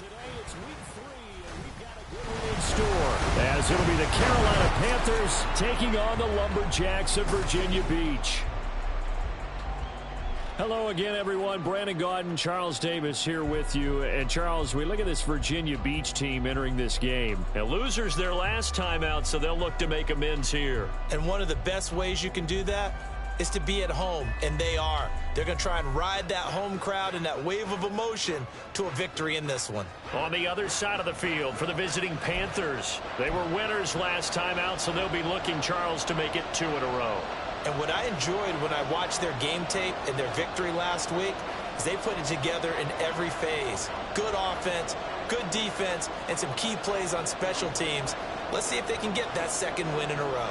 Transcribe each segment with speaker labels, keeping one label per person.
Speaker 1: Today it's week 3, and we've got a good one in store, as it'll be the Carolina Panthers taking on the Lumberjacks of Virginia Beach. Hello again, everyone. Brandon Gaudin, Charles Davis here with you. And, Charles, we look at this Virginia Beach team entering this game. And losers their last time out, so they'll look to make amends here.
Speaker 2: And one of the best ways you can do that is to be at home, and they are. They're going to try and ride that home crowd and that wave of emotion to a victory in this one.
Speaker 1: On the other side of the field for the visiting Panthers, they were winners last time out, so they'll be looking, Charles, to make it 2 in a row.
Speaker 2: And what I enjoyed when I watched their game tape and their victory last week is they put it together in every phase. Good offense, good defense, and some key plays on special teams. Let's see if they can get that second win in a row.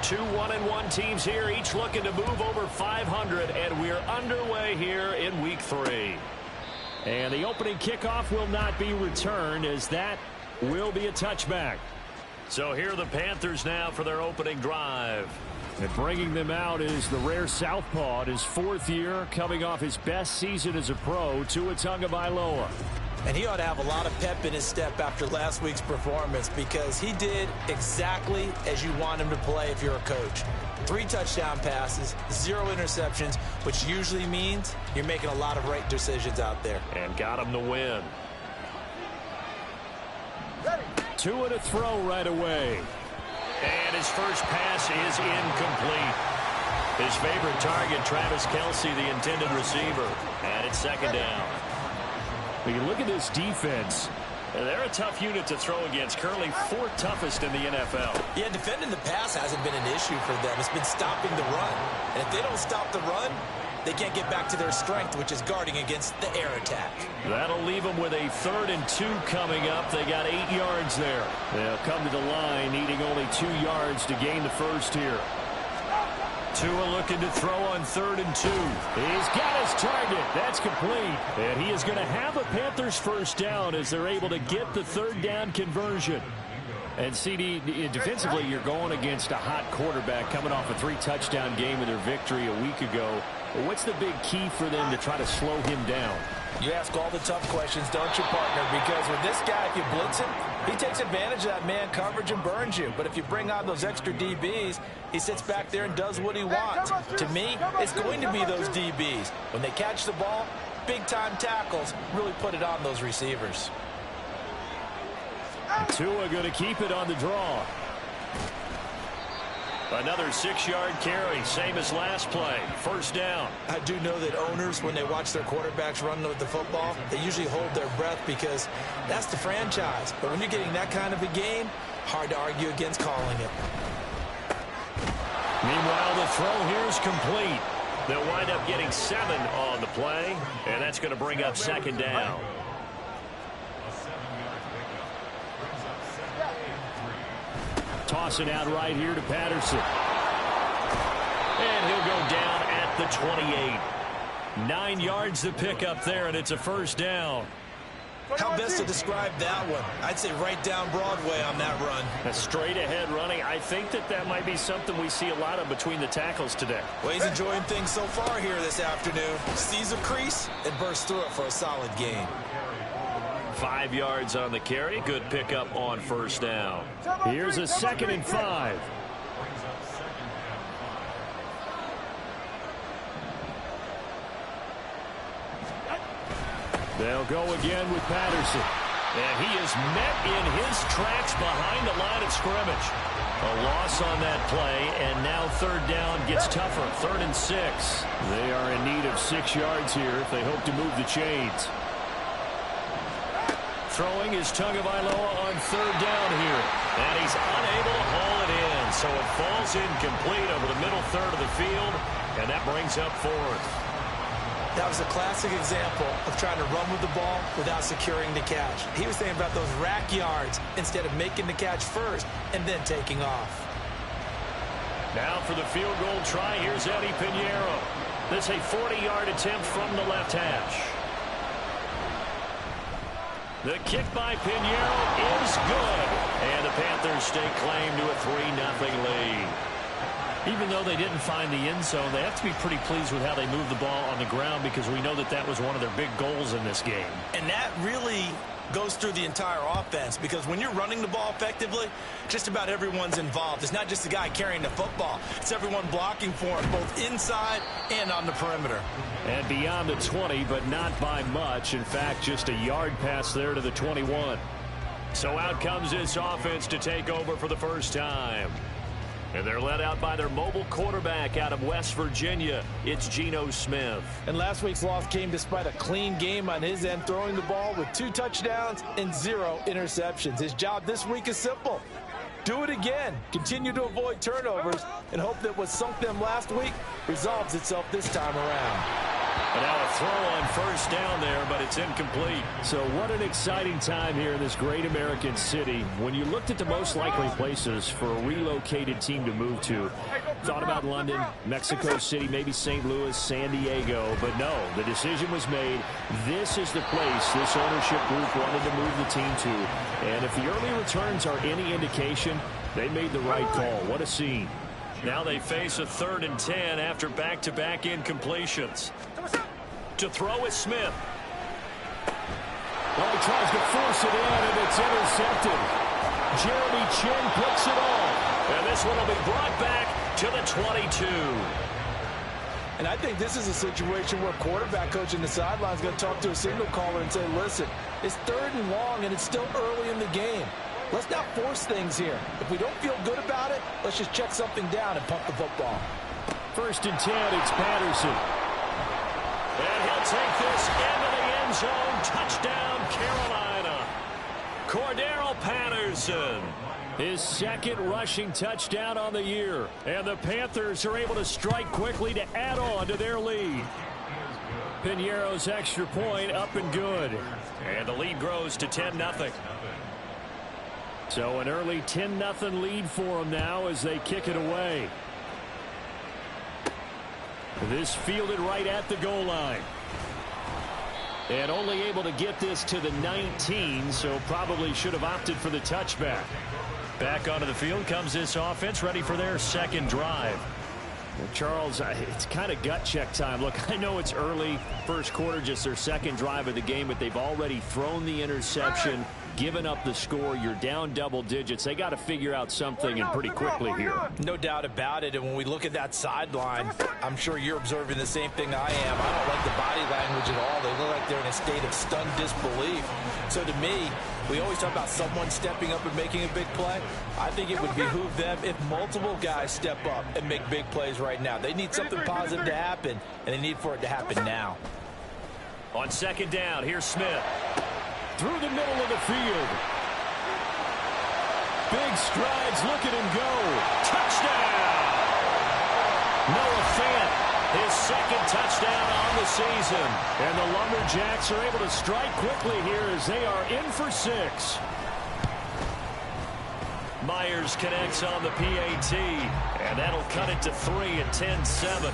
Speaker 1: Two 1-1 teams here, each looking to move over 500, and we're underway here in week 3. And the opening kickoff will not be returned, as that will be a touchback. So here are the Panthers now for their opening drive. And bringing them out is the rare southpaw in his 4th year, coming off his best season as a pro, Tua Tagovailoa.
Speaker 2: And he ought to have a lot of pep in his step after last week's performance, because he did exactly as you want him to play if you're a coach. 3 touchdown passes, 0 interceptions, which usually means you're making a lot of right decisions out there.
Speaker 1: And got him the win. Tua to throw right away. And his first pass is incomplete. His favorite target, Travis Kelce, the intended receiver. And it's 2nd down. When you look at this defense, they're a tough unit to throw against. Currently 4th toughest in the NFL.
Speaker 2: Yeah, defending the pass hasn't been an issue for them. It's been stopping the run. And if they don't stop the run, they can't get back to their strength, which is guarding against the air attack.
Speaker 1: That'll leave them with a 3rd and 2 coming up. They got 8 yards there. They'll come to the line, needing only 2 yards to gain the first here. Tua looking to throw on 3rd and 2. He's got his target. That's complete. And he is going to have a Panthers first down as they're able to get the 3rd down conversion. And CD, defensively, you're going against a hot quarterback coming off a 3-touchdown game in their victory a week ago. What's the big key for them to try to slow him down?
Speaker 2: You ask all the tough questions, don't you, partner? Because with this guy, if you blitz him, he takes advantage of that man coverage and burns you. But if you bring on those extra DBs, he sits back there and does what he wants. To me, it's going to be those DBs. When they catch the ball, big-time tackles really put it on those receivers.
Speaker 1: Tua going to keep it on the draw. Another 6-yard carry, same as last play. First down.
Speaker 2: I do know that owners, when they watch their quarterbacks run with the football, they usually hold their breath because that's the franchise. But when you're getting that kind of a game, hard to argue against calling it.
Speaker 1: Meanwhile, the throw here is complete. They'll wind up getting 7 on the play, and that's going to bring up 2nd down. Toss it out right here to Patterson. And he'll go down at the 28. 9 yards to pick up there, and it's a first down.
Speaker 2: How best to describe that one? I'd say right down Broadway on that run.
Speaker 1: A straight ahead running. I think that might be something we see a lot of between the tackles today.
Speaker 2: Well, he's enjoying things so far here this afternoon. Sees a crease and bursts through it for a solid gain.
Speaker 1: 5 yards on the carry. Good pickup on first down. Here's a 2nd and 5. They'll go again with Patterson. And he is met in his tracks behind the line of scrimmage. A loss on that play, and now 3rd down gets tougher. 3rd and 6. They are in need of 6 yards here if they hope to move the chains. Throwing is Tagovailoa on 3rd down here. And he's unable to haul it in. So it falls incomplete over the middle third of the field, and that brings up 4th.
Speaker 2: That was a classic example of trying to run with the ball without securing the catch. He was thinking about those rack yards instead of making the catch first and then taking off.
Speaker 1: Now for the field goal try, here's Eddie Pinheiro. This is a 40-yard attempt from the left hash. The kick by Pinheiro is good. And the Panthers stake claim to a 3-0 lead. Even though they didn't find the end zone, they have to be pretty pleased with how they moved the ball on the ground, because we know that was one of their big goals in this game.
Speaker 2: And that really goes through the entire offense, because when you're running the ball effectively, just about everyone's involved. It's not just the guy carrying the football. It's everyone blocking for him, both inside and on the perimeter.
Speaker 1: And beyond the 20, but not by much. In fact, just a yard pass there to the 21. So out comes this offense to take over for the first time. And they're led out by their mobile quarterback out of West Virginia. It's Geno Smith.
Speaker 2: And last week's loss came despite a clean game on his end, throwing the ball with 2 touchdowns and 0 interceptions. His job this week is simple. Do it again. Continue to avoid turnovers and hope that what sunk them last week resolves itself this time around.
Speaker 1: And now a throw on first down there, but it's incomplete. So what an exciting time here in this great American city. When you looked at the most likely places for a relocated team to move to, thought about London, Mexico City, maybe St. Louis, San Diego. But no, the decision was made. This is the place this ownership group wanted to move the team to. And if the early returns are any indication, they made the right call. What a scene. Now they face a 3rd and 10 after back-to-back incompletions. To throw is Smith. Well, he tries to force it in, and it's intercepted. Jeremy Chinn picks it off. And this one will be brought back to the 22.
Speaker 2: And I think this is a situation where quarterback coach in the sideline is going to talk to a signal caller and say, listen, it's 3rd and long, and it's still early in the game. Let's not force things here. If we don't feel good about it, let's just check something down and pump the football.
Speaker 1: 1st and 10, it's Patterson. And he'll take this into the end zone. Touchdown, Carolina. Cordero Patterson. His 2nd rushing touchdown on the year. And the Panthers are able to strike quickly to add on to their lead. Pinheiro's extra point up and good. And the lead grows to 10-0. So an early 10-0 lead for them now as they kick it away. This fielded right at the goal line. And only able to get this to the 19, so probably should have opted for the touchback. Back onto the field comes this offense, ready for their 2nd drive. Well, Charles, it's kind of gut check time. Look, I know it's early, first quarter, just their 2nd drive of the game, but they've already thrown the interception, given up the score. You're down double digits. They got to figure out something, and pretty quickly here.
Speaker 2: No doubt about it. And when we look at that sideline, I'm sure you're observing the same thing I am. I don't like the body language at all. They look like they're in a state of stunned disbelief. So to me, we always talk about someone stepping up and making a big play. I think it would behoove them if multiple guys step up and make big plays right now. They need something positive to happen, and they need for it to happen now.
Speaker 1: On 2nd down, here's Smith. Through the middle of the field. Big strides, look at him go. Touchdown! Noah Fant, his 2nd touchdown on the season. And the Lumberjacks are able to strike quickly here as they are in for 6. Myers connects on the PAT, and that'll cut it to 3 at 10-7.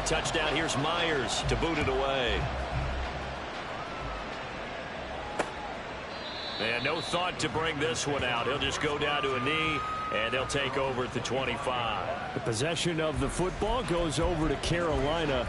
Speaker 1: touchdown. Here's Myers to boot it away. And no thought to bring this one out. He'll just go down to a knee, and they'll take over at the 25.
Speaker 3: The possession of the football goes over to Carolina.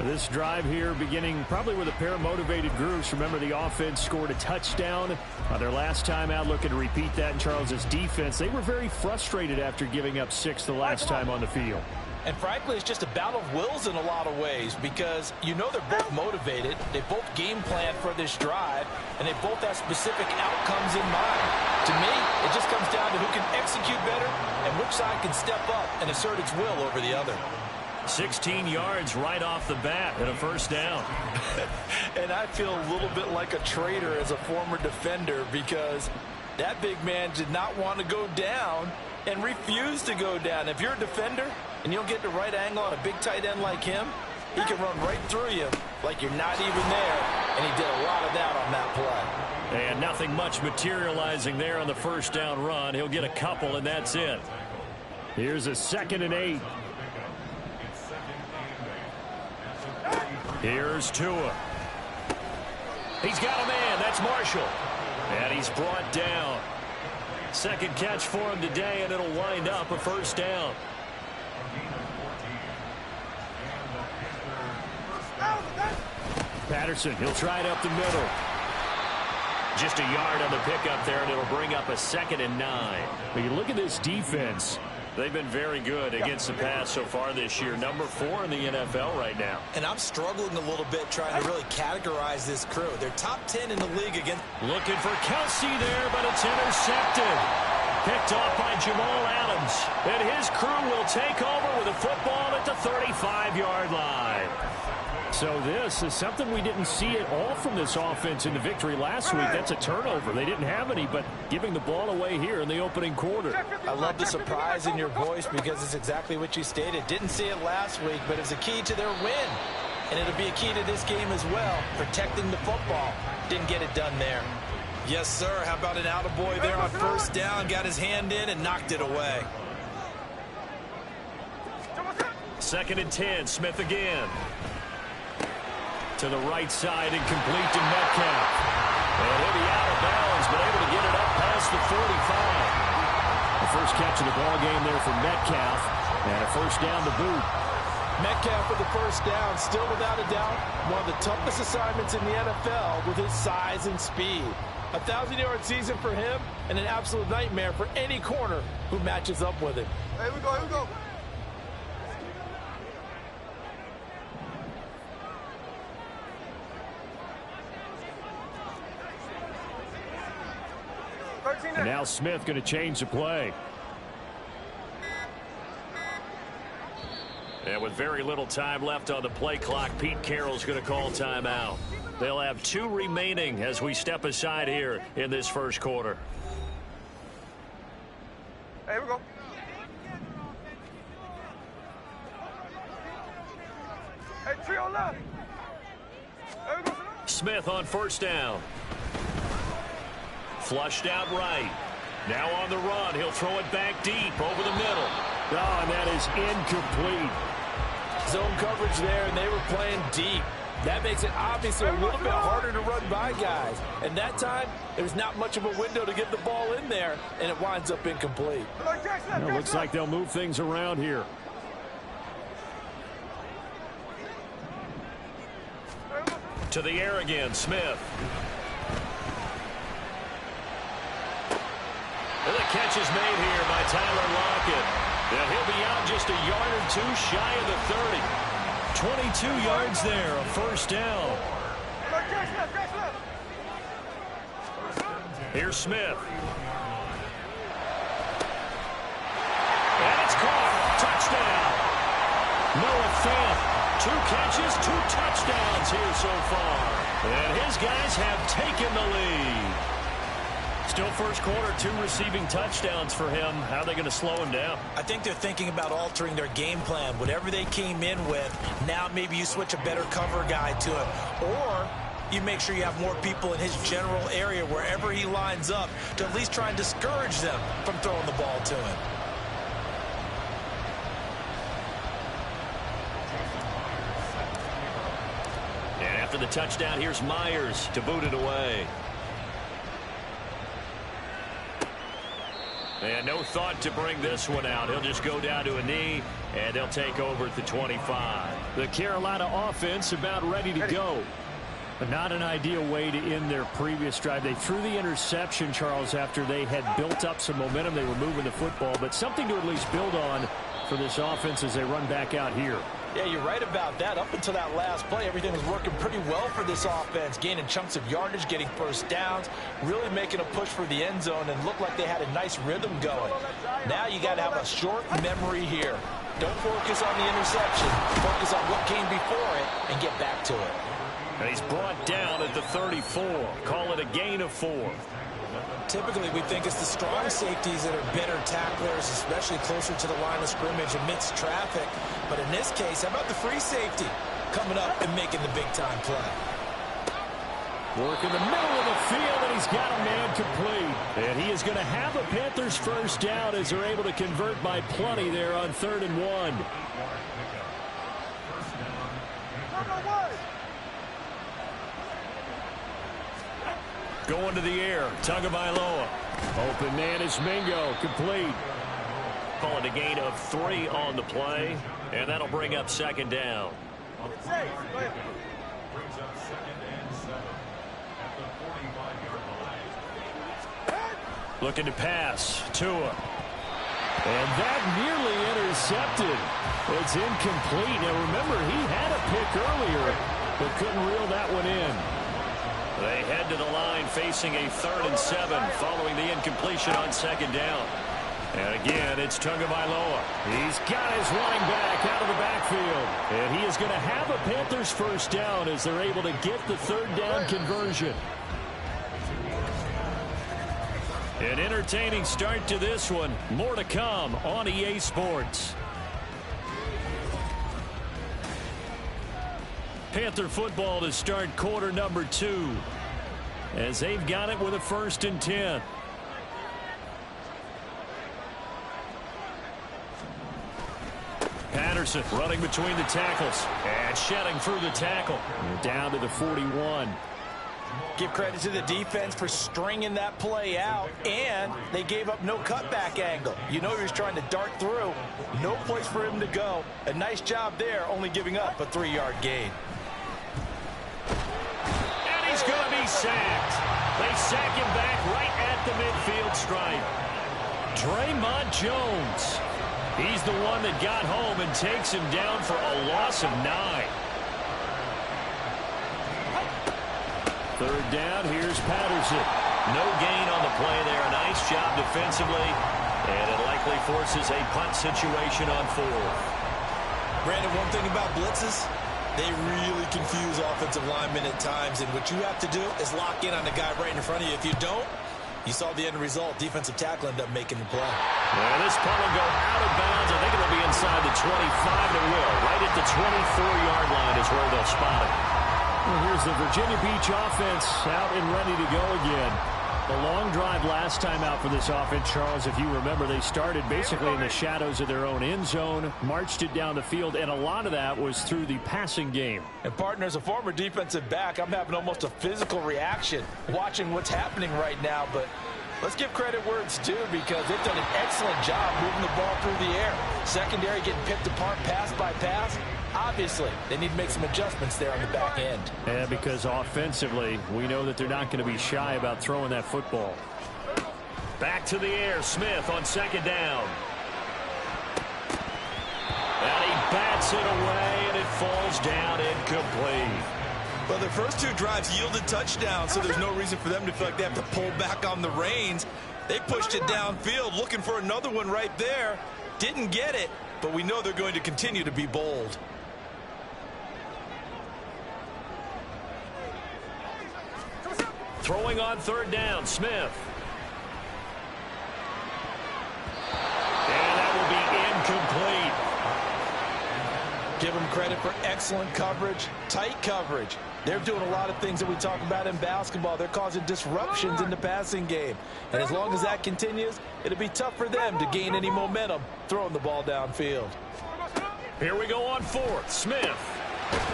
Speaker 3: This drive here beginning probably with a pair of motivated groups. Remember, the offense scored a touchdown their last time out, looking to repeat that in Charles' defense. They were very frustrated after giving up 6 the last time on the field.
Speaker 2: And frankly, it's just a battle of wills in a lot of ways because you know they're both motivated. They both game plan for this drive, and they both have specific outcomes in mind. To me, it just comes down to who can execute better and which side can step up and assert its will over the other.
Speaker 1: 16 yards right off the bat and a first down.
Speaker 2: And I feel a little bit like a traitor as a former defender because that big man did not want to go down and refused to go down. If you're a defender and you don't get the right angle on a big tight end like him, he can run right through you like you're not even there, and he did a lot of that on that play.
Speaker 1: And nothing much materializing there on the first down run. He'll get a couple, and that's it.
Speaker 3: Here's a 2nd and 8.
Speaker 1: Here's Tua. He's got a man. That's Marshall. And he's brought down. Second catch for him today, and it'll wind up a first down.
Speaker 3: Patterson, he'll try it up the middle.
Speaker 1: Just a yard on the pickup there, and it'll bring up a 2nd and 9.
Speaker 3: But you look at this defense.
Speaker 1: They've been very good against the pass so far this year. Number 4 in the NFL right now.
Speaker 4: And I'm struggling a little bit trying to really categorize this crew. They're top 10 in the league again.
Speaker 1: Looking for Kelsey there, but it's intercepted. Picked off by Jamal Adams. And his crew will take over with a football at the 35-yard line.
Speaker 3: So this is something we didn't see at all from this offense in the victory last week. That's a turnover. They didn't have any, but giving the ball away here in the opening quarter.
Speaker 2: I love the surprise in your voice because it's exactly what you stated. Didn't see it last week, but it's a key to their win. And it'll be a key to this game as well, protecting the football. Didn't get it done there.
Speaker 4: Yes, sir. How about an attaboy there on first down? Got his hand in and knocked it away.
Speaker 1: 2nd and 10. Smith again. To the right side and complete to Metcalf. And he'll be out of bounds, but able to get it up past the 45.
Speaker 3: The first catch of the ball game there for Metcalf, and a first down to boot.
Speaker 2: Metcalf for the first down, still without a doubt, one of the toughest assignments in the NFL with his size and speed. 1,000-yard season for him, and an absolute nightmare for any corner who matches up with him.
Speaker 5: Here we go, here we go.
Speaker 3: And now Smith going to change the play.
Speaker 1: And with very little time left on the play clock, Pete Carroll's going to call timeout. They'll have 2 remaining as we step aside here in this first quarter.
Speaker 5: Here we go. Hey, trio left. Here we go.
Speaker 1: Smith on first down. Flushed out right. Now on the run. He'll throw it back deep over the middle.
Speaker 3: Oh, and that is incomplete.
Speaker 2: Zone coverage there, and they were playing deep. That makes it obviously a little bit harder to run by guys. And that time, there's not much of a window to get the ball in there, and it winds up incomplete.
Speaker 3: Well, looks like they'll move things around here.
Speaker 1: To the air again, Smith. And the catch is made here by Tyler Lockett. And he'll be out just a yard or 2 shy of the 30. 22 yards there, a first down. Here's Smith. And it's caught. Touchdown. Noah Fant. 2 catches, 2 touchdowns here so far. And his guys have taken the lead. Still first quarter, 2 receiving touchdowns for him. How are they going to slow him down?
Speaker 4: I think they're thinking about altering their game plan. Whatever they came in with, now maybe you switch a better cover guy to him. Or you make sure you have more people in his general area wherever he lines up to at least try and discourage them from throwing the ball to him.
Speaker 1: after the touchdown. Here's Myers to boot it away. And no thought to bring this one out. He'll just go down to a knee, and they'll take over at the 25.
Speaker 3: The Carolina offense about ready to go. But not an ideal way to end their previous drive. They threw the interception, Charles, after they had built up some momentum. They were moving the football, but something to at least build on for this offense as they run back out here.
Speaker 2: Yeah, you're right about that. Up until that last play, everything was working pretty well for this offense, gaining chunks of yardage, getting first downs, really making a push for the end zone, and looked like they had a nice rhythm going. Now you got to have a short memory here. Don't focus on the interception. Focus on what came before it and get back to it.
Speaker 1: And he's brought down at the 34. Call it a gain of 4.
Speaker 4: Typically, we think it's the strong safeties that are better tacklers, especially closer to the line of scrimmage amidst traffic. But in this case, how about the free safety coming up and making the big-time play?
Speaker 3: Work in the middle of the field, and he's got a man complete. And he is going to have a Panthers first down as they're able to convert by plenty there on 3rd and 1.
Speaker 1: Going to the air, Tagovailoa.
Speaker 3: Open man is Mingo, complete.
Speaker 1: Call it a gain of 3 on the play, and that'll bring up 2nd down. Looking to pass, Tua.
Speaker 3: And that nearly intercepted. It's incomplete. Now remember, he had a pick earlier, but couldn't reel that one in.
Speaker 1: They head to the line facing a 3rd and 7 following the incompletion on 2nd down. And again, it's Tagovailoa.
Speaker 3: He's got his running back out of the backfield. And he is going to have a Panthers first down as they're able to get the 3rd down conversion.
Speaker 1: An entertaining start to this one. More to come on EA Sports. Panther football to start quarter number 2 as they've got it with a 1st and 10. Patterson running between the tackles and shedding through the tackle.
Speaker 3: Down to the 41.
Speaker 2: Give credit to the defense for stringing that play out, and they gave up no cutback angle. You know he was trying to dart through. No place for him to go. A nice job there, only giving up a 3-yard gain.
Speaker 1: And he's going to be sacked. They sack him back right at the midfield stripe. Draymond Jones. He's the one that got home and takes him down for a loss of 9.
Speaker 3: 3rd down, here's Patterson.
Speaker 1: No gain on the play there. A nice job defensively, and it likely forces a punt situation on 4th.
Speaker 4: Brandon, one thing about blitzes, they really confuse offensive linemen at times, and what you have to do is lock in on the guy right in front of you. If you don't, you saw the end result. Defensive tackle ended up making the play.
Speaker 1: And this punt will go out of bounds. I think it'll be inside the 25. It will. Right at the 24-yard line is where they'll spot it.
Speaker 3: Well, here's the Virginia Beach offense out and ready to go again. The long drive last time out for this offense, Charles, if you remember, they started basically in the shadows of their own end zone, marched it down the field, and a lot of that was through the passing game.
Speaker 2: And partner, as a former defensive back, I'm having almost a physical reaction watching what's happening right now. But let's give credit where it's due, because they've done an excellent job moving the ball through the air. Secondary getting picked apart pass by pass. Obviously, they need to make some adjustments there on the back end.
Speaker 3: Yeah, because offensively, we know that they're not going to be shy about throwing that football.
Speaker 1: Back to the air, Smith on 2nd down. And he bats it away, and it falls down incomplete.
Speaker 4: Well, their first 2 drives yielded touchdowns, so there's no reason for them to feel like they have to pull back on the reins. They pushed it downfield, looking for another one right there. Didn't get it, but we know they're going to continue to be bold.
Speaker 1: Throwing on 3rd down, Smith. And that will be incomplete.
Speaker 2: Give them credit for excellent coverage, tight coverage. They're doing a lot of things that we talk about in basketball. They're causing disruptions in the passing game. And as long as that continues, it'll be tough for them to gain any momentum throwing the ball downfield.
Speaker 1: Here we go on 4th. Smith.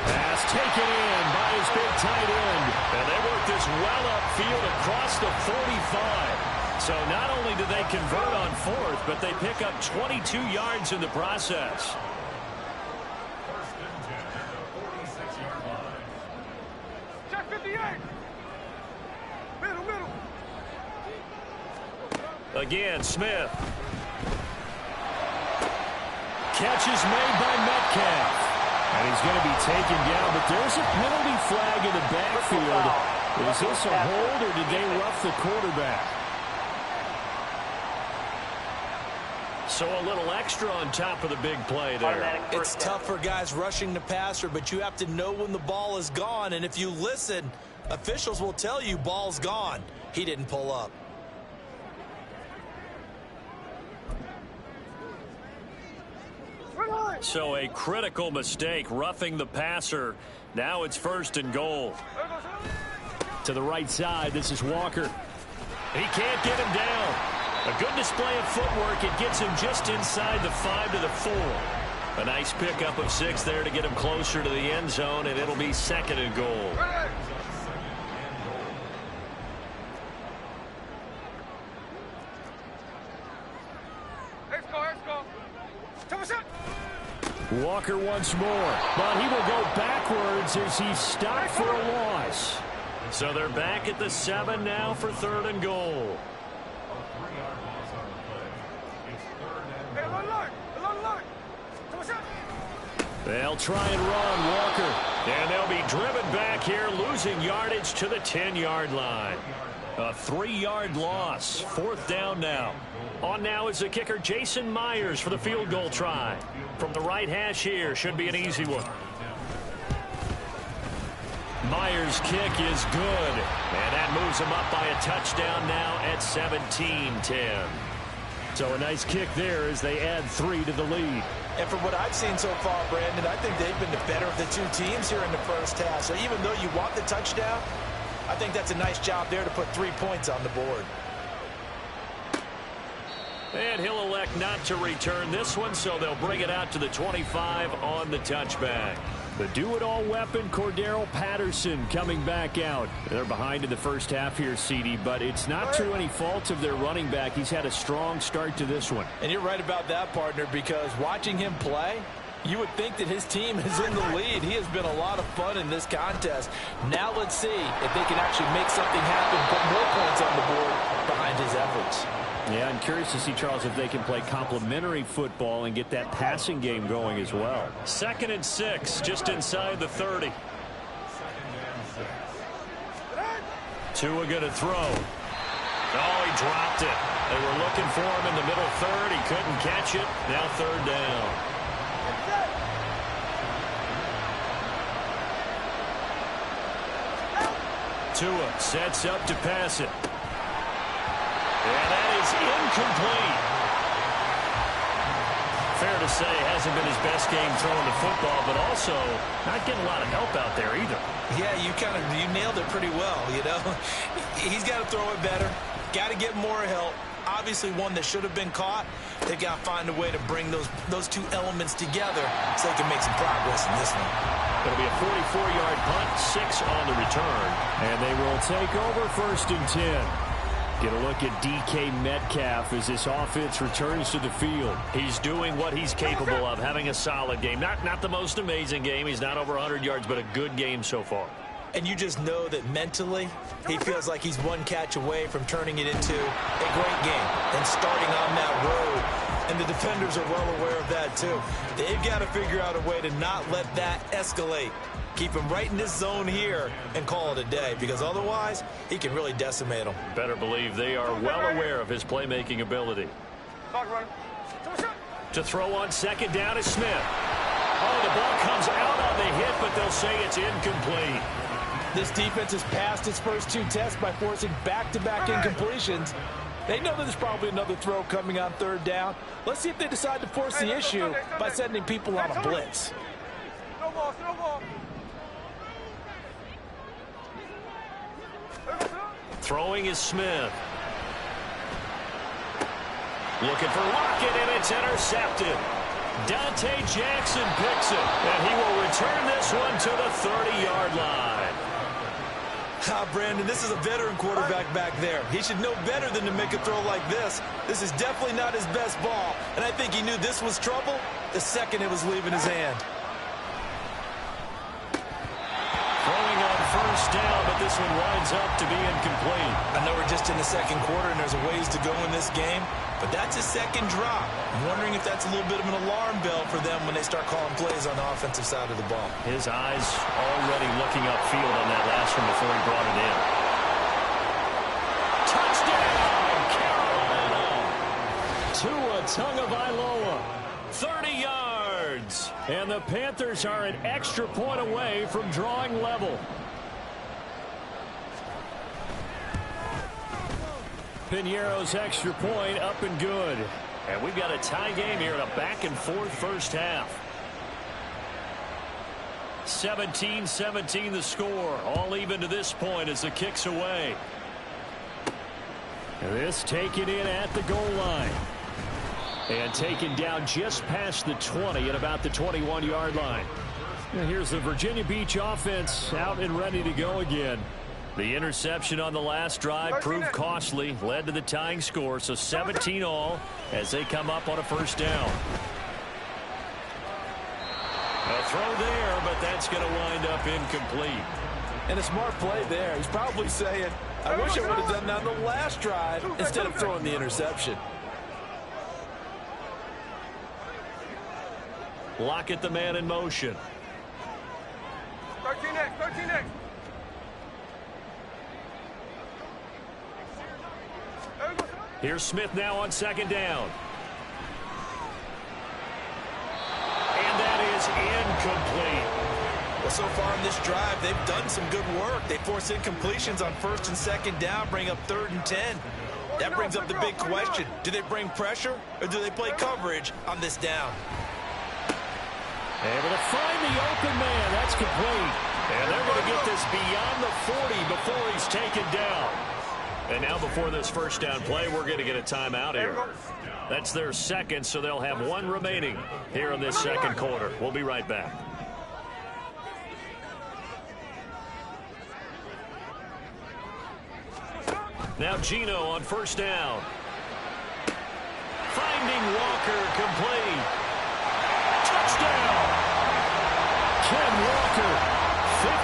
Speaker 3: Pass taken in by his big tight end.
Speaker 1: And they work this well upfield across the 45. So not only do they convert on fourth, but they pick up 22 yards in the process.
Speaker 5: Check 58. Middle.
Speaker 1: Again, Smith. Catch is made by Metcalf. And he's going to be taken down, but there's a penalty flag in the backfield. Is this a hold, or did they rough the quarterback? So a little extra on top of the big play there.
Speaker 4: It's tough for guys rushing the passer, but you have to know when the ball is gone. And if you listen, officials will tell you ball's gone. He didn't pull up.
Speaker 1: So a critical mistake, roughing the passer. Now it's 1st and goal.
Speaker 3: To the right side, this is Walker.
Speaker 1: He can't get him down. A good display of footwork. It gets him just inside the 5 to the 4. A nice pickup of 6 there to get him closer to the end zone, and it'll be 2nd and goal.
Speaker 3: Walker once more, but he will go backwards as he's stopped for a loss.
Speaker 1: So they're back at the 7 now for 3rd and goal.
Speaker 3: They'll try and run Walker.
Speaker 1: And they'll be driven back here, losing yardage to the 10-yard line. A 3-yard loss. 4th down now. On now is the kicker, Jason Myers, for the field goal try. From the right hash here, should be an easy one. Myers' kick is good. And that moves him up by a touchdown now at 17-10.
Speaker 3: So a nice kick there as they add 3 to the lead.
Speaker 4: And from what I've seen so far, Brandon, I think they've been the better of the two teams here in the first half. So even though you want the touchdown, I think that's a nice job there to put 3 points on the board.
Speaker 1: And he'll elect not to return this one, so they'll bring it out to the 25 on the touchback.
Speaker 3: The do-it-all weapon, Cordero Patterson, coming back out. They're behind in the first half here, CD, but it's not through any fault of their running back. He's had a strong start to this one.
Speaker 2: And you're right about that, partner, because watching him play, you would think that his team is in the lead. He has been a lot of fun in this contest. Now let's see if they can actually make something happen, put more points on the board behind his efforts.
Speaker 3: Yeah, I'm curious to see, Charles, if they can play complementary football and get that passing game going as well.
Speaker 1: 2nd and 6, just inside the 30. Tua going to throw. Oh, he dropped it. They were looking for him in the middle 3rd. He couldn't catch it. Now 3rd down. Tua sets up to pass it. And that is incomplete. Fair to say, hasn't been his best game throwing the football, but also not getting a lot of help out there either.
Speaker 4: Yeah, you nailed it pretty well, you know. He's got to throw it better. Got to get more help. Obviously one that should have been caught. They've got to find a way to bring those two elements together so they can make some progress in this one.
Speaker 1: It'll be a 44-yard punt, 6 on the return.
Speaker 3: And they will take over 1st and 10. Get a look at DK Metcalf as this offense returns to the field.
Speaker 1: He's doing what he's capable of, having a solid game. Not the most amazing game. He's not over 100 yards, but a good game so far.
Speaker 4: And you just know that mentally, he feels like he's one catch away from turning it into a great game and starting on that road. And the defenders are well aware of that, too. They've got to figure out a way to not let that escalate. Keep him right in this zone here and call it a day, because otherwise he can really decimate them.
Speaker 1: Better believe they are well aware of his playmaking ability. To throw on 2nd down is Smith. Oh, the ball comes out on the hit, but they'll say it's incomplete.
Speaker 2: This defense has passed its first 2 tests by forcing back-to-back incompletions. They know that there's probably another throw coming on 3rd down. Let's see if they decide to force the issue by sending people on a blitz.
Speaker 1: Throwing is Smith. Looking for Lockett, and it's intercepted. Dante Jackson picks it, and he will return this one to the 30-yard line.
Speaker 4: Brandon, this is a veteran quarterback back there. He should know better than to make a throw like this. This is definitely not his best ball, and I think he knew this was trouble the second it was leaving his hand.
Speaker 1: Throwing on first down, but this one winds up to be incomplete.
Speaker 4: I know we're just in the second quarter, and there's a ways to go in this game, but that's his second drop. I'm wondering if that's a little bit of an alarm bell for them when they start calling plays on the offensive side of the ball.
Speaker 1: His eyes already looking upfield on that last one before he brought it in. Touchdown, Carolina! Tua Tagovailoa, 30 yards. And the Panthers are an extra point away from drawing level. Piñeiro's extra point up and good. And we've got a tie game here in a back-and-forth first half. 17-17 the score. All even to this point as the kick's away. This taken in at the goal line. And taken down just past the 20 at about the 21-yard line. And here's the Virginia Beach offense out and ready to go again. The interception on the last drive proved costly, led to the tying score, so 17 all as they come up on a first down. A throw there, but that's going to wind up incomplete.
Speaker 2: And a smart play there. He's probably saying, I wish I would have done that on the last drive instead of throwing the interception.
Speaker 1: Lockett, the man in motion.
Speaker 5: 13X, 13X.
Speaker 1: Here's Smith now on second down. And that is incomplete.
Speaker 4: Well, so far in this drive, they've done some good work. They force incompletions on first and second down, bring up 3rd and 10. That brings up the big question. Do they bring pressure or do they play coverage on this down?
Speaker 1: Able to find the open man. That's complete. And they're going to get this beyond the 40 before he's taken down. And now before this first down play, we're going to get a timeout here. That's their second, so they'll have one remaining here in this second quarter. We'll be right back. Now Geno on first down. Finding Walker, complete. Touchdown! Ken Walker,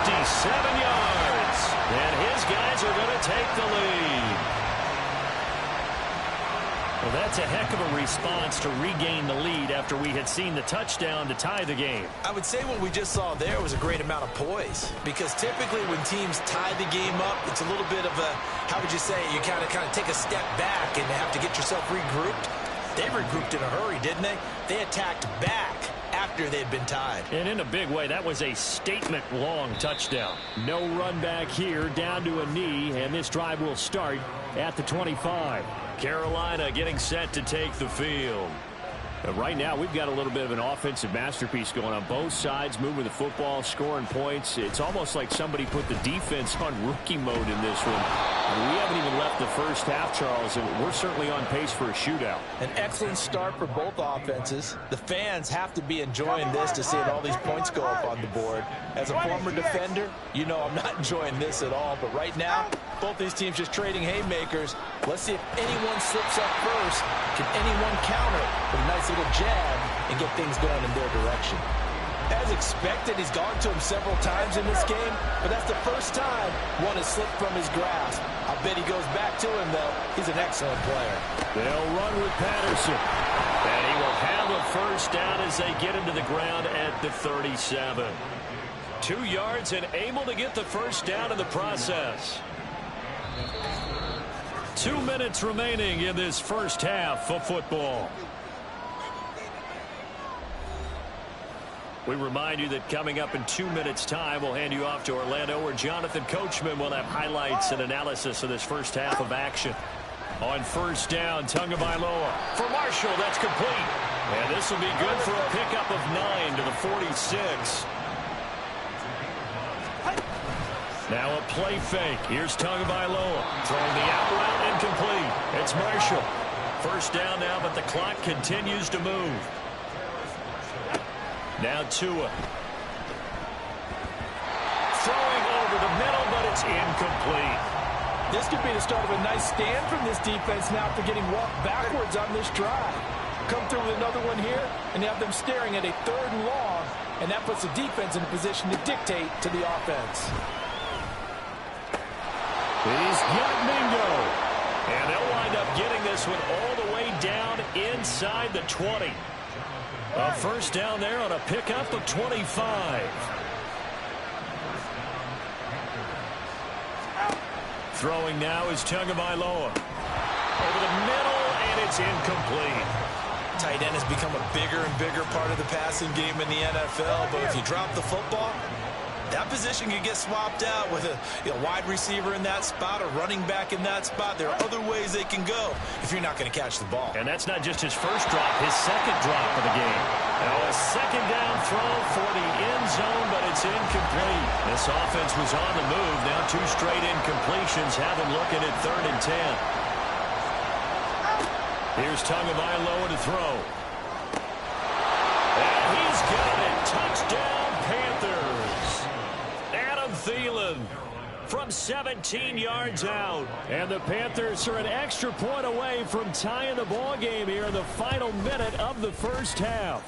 Speaker 1: 57 yards. And his guys are going to take the lead. Well, that's a heck of a response to regain the lead after we had seen the touchdown to tie the game.
Speaker 4: I would say what we just saw there was a great amount of poise, because typically when teams tie the game up, it's a little bit of a, how would you say, you kind of take a step back and have to get yourself regrouped. They regrouped in a hurry, didn't they? They attacked back after they had been tied.
Speaker 1: And in a big way, that was a statement-long touchdown. No run back here, down to a knee, and this drive will start at the 25. Carolina getting set to take the field. Right now, we've got a little bit of an offensive masterpiece going on both sides, moving the football, scoring points. It's almost like somebody put the defense on rookie mode in this one. We haven't even left the first half, Charles, and we're certainly on pace for a shootout.
Speaker 2: An excellent start for both offenses. The fans have to be enjoying this to see all these points go up on the board. As a former defender, you know I'm not enjoying this at all. But right now, both these teams just trading haymakers. Let's see if anyone slips up first. Can anyone counter with a nice little jab and get things going in their direction? As expected, he's gone to him several times in this game, but that's the first time one has slipped from his grasp. I bet he goes back to him, though. He's an excellent player.
Speaker 1: They'll run with Patterson. And he will have a first down as they get him to the ground at the 37. 2 yards and able to get the first down in the process. 2 minutes remaining in this first half of football. We remind you that coming up in 2 minutes' time, we'll hand you off to Orlando, where Jonathan Coachman will have highlights and analysis of this first half of action. On first down, Tagovailoa for Marshall. That's complete. And this will be good for a pickup of 9 to the 46. Now a play fake. Here's Tagovailoa throwing the out route, incomplete. It's Marshall. First down now, but the clock continues to move. Now Tua. Throwing over the middle, but it's incomplete.
Speaker 2: This could be the start of a nice stand from this defense now after getting walked backwards on this drive. Come through with another one here, and you have them staring at a 3rd and long, and that puts the defense in a position to dictate to the offense.
Speaker 1: He's got Mingo. And they'll wind up getting this one all the way down inside the 20. A first down there on a pickup of 25. Throwing now is Tagovailoa. Over the middle, and it's incomplete.
Speaker 4: Tight end has become a bigger and bigger part of the passing game in the NFL, but if you drop the football, that position can get swapped out with a wide receiver in that spot, a running back in that spot. There are other ways they can go if you're not going to catch the ball.
Speaker 1: And that's not just his first drop, his second drop of the game. Now a second down throw for the end zone, but it's incomplete. This offense was on the move. Now 2 straight incompletions have him looking at 3rd and 10. Here's Tagovailoa to throw. And he's got it. Touchdown, Panthers. Adam Thielen from 17 yards out. And the Panthers are an extra point away from tying the ball game here in the final minute of the first half.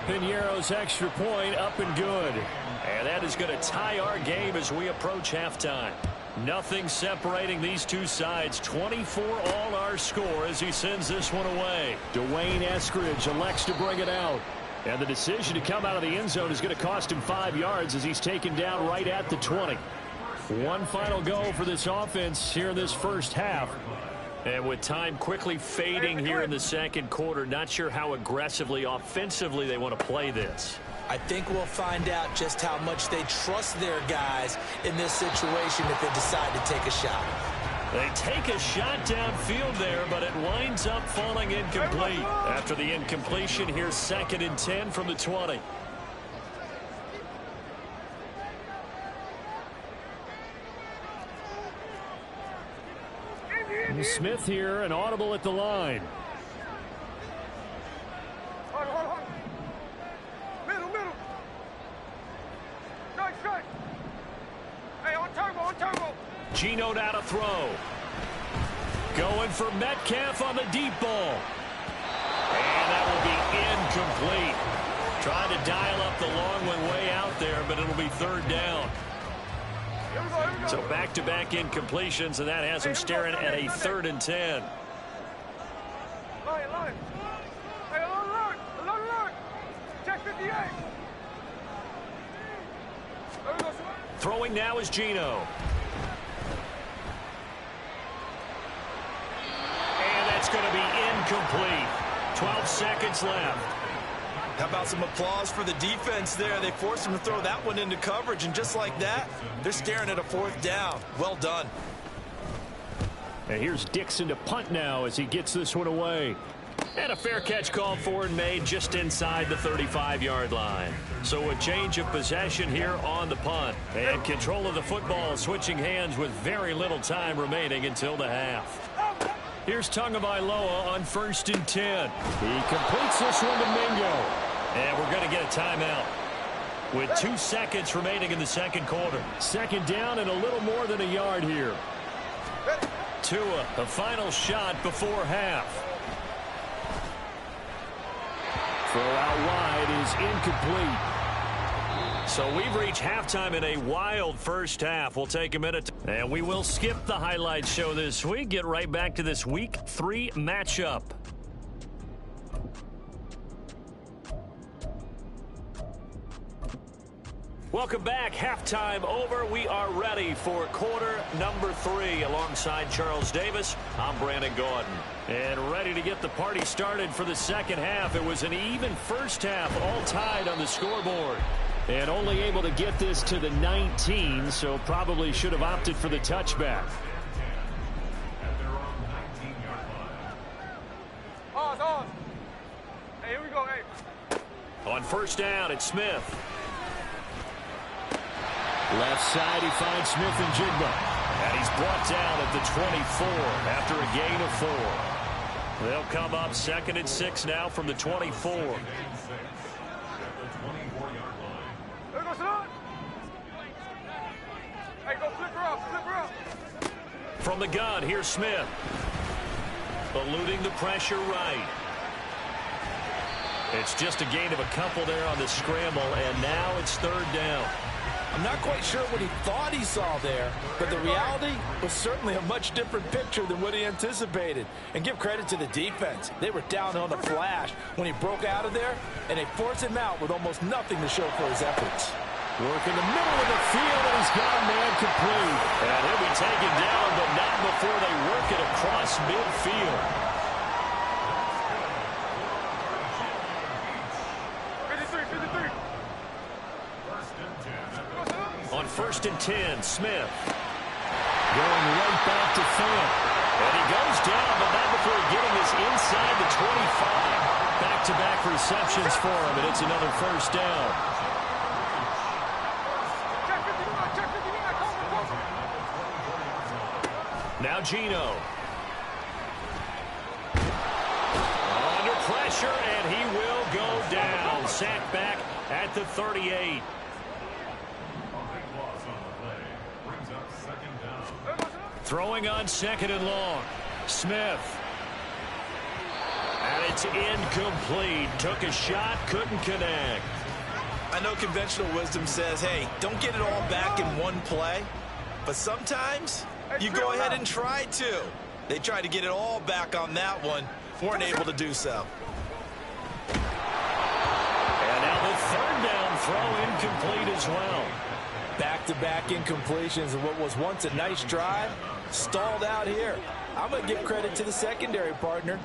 Speaker 1: Piñeiro's extra point up and good. And that is going to tie our game as we approach halftime. Nothing separating these two sides. 24 all our score as he sends this one away. Dwayne Eskridge elects to bring it out. And the decision to come out of the end zone is going to cost him 5 yards as he's taken down right at the 20. One final go for this offense here in this first half. And with time quickly fading here in the second quarter, not sure how aggressively, offensively they want to play this.
Speaker 4: I think we'll find out just how much they trust their guys in this situation if they decide to take a shot.
Speaker 1: They take a shot downfield there, but it winds up falling incomplete. After the incompletion, here's 2nd and 10 from the 20. Smith here, an audible at the line.
Speaker 5: Hold. Middle. Strike. Hey, on turbo.
Speaker 1: Geno now to throw. Going for Metcalf on the deep ball. And that will be incomplete. Trying to dial up the long one way out there, but it'll be 3rd down. So back-to-back incompletions, and that has him staring at a 3rd and 10.
Speaker 5: Line. Hey, alert. Check 58.
Speaker 1: Throwing now is Geno. And that's going to be incomplete. 12 seconds left.
Speaker 4: How about some applause for the defense there? They forced him to throw that one into coverage, and just like that, they're staring at a 4th down. Well done.
Speaker 1: And here's Dixon to punt now as he gets this one away. And a fair catch called for and made just inside the 35-yard line. So a change of possession here on the punt. And control of the football switching hands with very little time remaining until the half. Here's Tagovailoa on 1st and 10. He completes this one to Mingo. And we're going to get a timeout with 2 seconds remaining in the second quarter. Second down and a little more than a yard here. Tua, a final shot before half. Throw out wide is incomplete. So we've reached halftime in a wild first half. We'll take a minute. And we will skip the highlight show this week. Get right back to this Week 3 matchup. Welcome back. Halftime over. We are ready for quarter number 3. Alongside Charles Davis, I'm Brandon Gaudin. And ready to get the party started for the second half. It was an even first half, all tied on the scoreboard. And only able to get this to the 19, so probably should have opted for the touchback.
Speaker 5: Pause. Hey, here we go, hey.
Speaker 1: On first down, it's Smith. Left side, he finds Smith and Jigba. And he's brought down at the 24 after a gain of 4. They'll come up 2nd and 6 now from the 24.
Speaker 5: There goes Salon. Hey, go flip her up, flip her up.
Speaker 1: From the gun, here's Smith. Eluding the pressure right. It's just a gain of a couple there on the scramble, and now it's third down.
Speaker 2: I'm not quite sure what he thought he saw there, but the reality was certainly a much different picture than what he anticipated. And give credit to the defense. They were down on the flash when he broke out of there, and they forced him out with almost nothing to show for his efforts.
Speaker 3: Work in the middle of the field, and he's got a man complete.
Speaker 1: And he'll be taken down, but not before they work it across midfield.
Speaker 5: 53.
Speaker 1: On 1st and 10, Smith.
Speaker 3: Going right back to Fant.
Speaker 1: And he goes down, but not before getting this inside the 25. Back-to-back receptions for him, and it's another first down. Now Geno. Under pressure, and he will go down. Sacked back at the 38. Throwing on 2nd and long. Smith. And it's incomplete. Took a shot, couldn't connect.
Speaker 4: I know conventional wisdom says, hey, don't get it all back in one play. But sometimes you go ahead and try to. They tried to get it all back on that one. Weren't able to do so.
Speaker 1: And now the 3rd down throw incomplete as well.
Speaker 2: Back-to-back incompletions of what was once a nice drive. Stalled out here. I'm going to give credit to the secondary partner.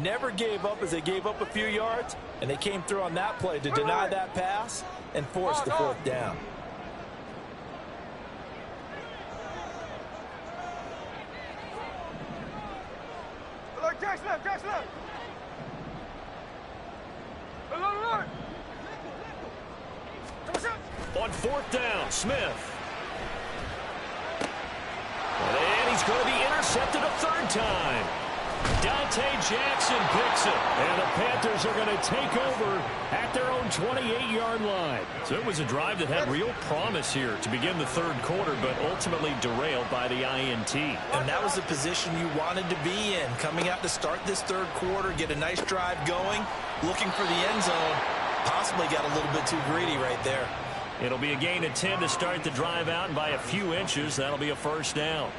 Speaker 2: Never gave up as they gave up a few yards, and they came through on that play to deny that pass and force the 4th down.
Speaker 5: Look, Jack's left. Alert.
Speaker 1: On 4th down, Smith. And he's going to be intercepted a 3rd time. Dante Jackson picks it. And the Panthers are going to take over at their own 28-yard line. So it was a drive that had real promise here to begin the 3rd quarter, but ultimately derailed by the INT.
Speaker 4: And that was the position you wanted to be in. Coming out to start this 3rd quarter, get a nice drive going, looking for the end zone. Possibly got a little bit too greedy right there.
Speaker 1: It'll be a gain of 10 to start the drive out, and by a few inches, that'll be a first down.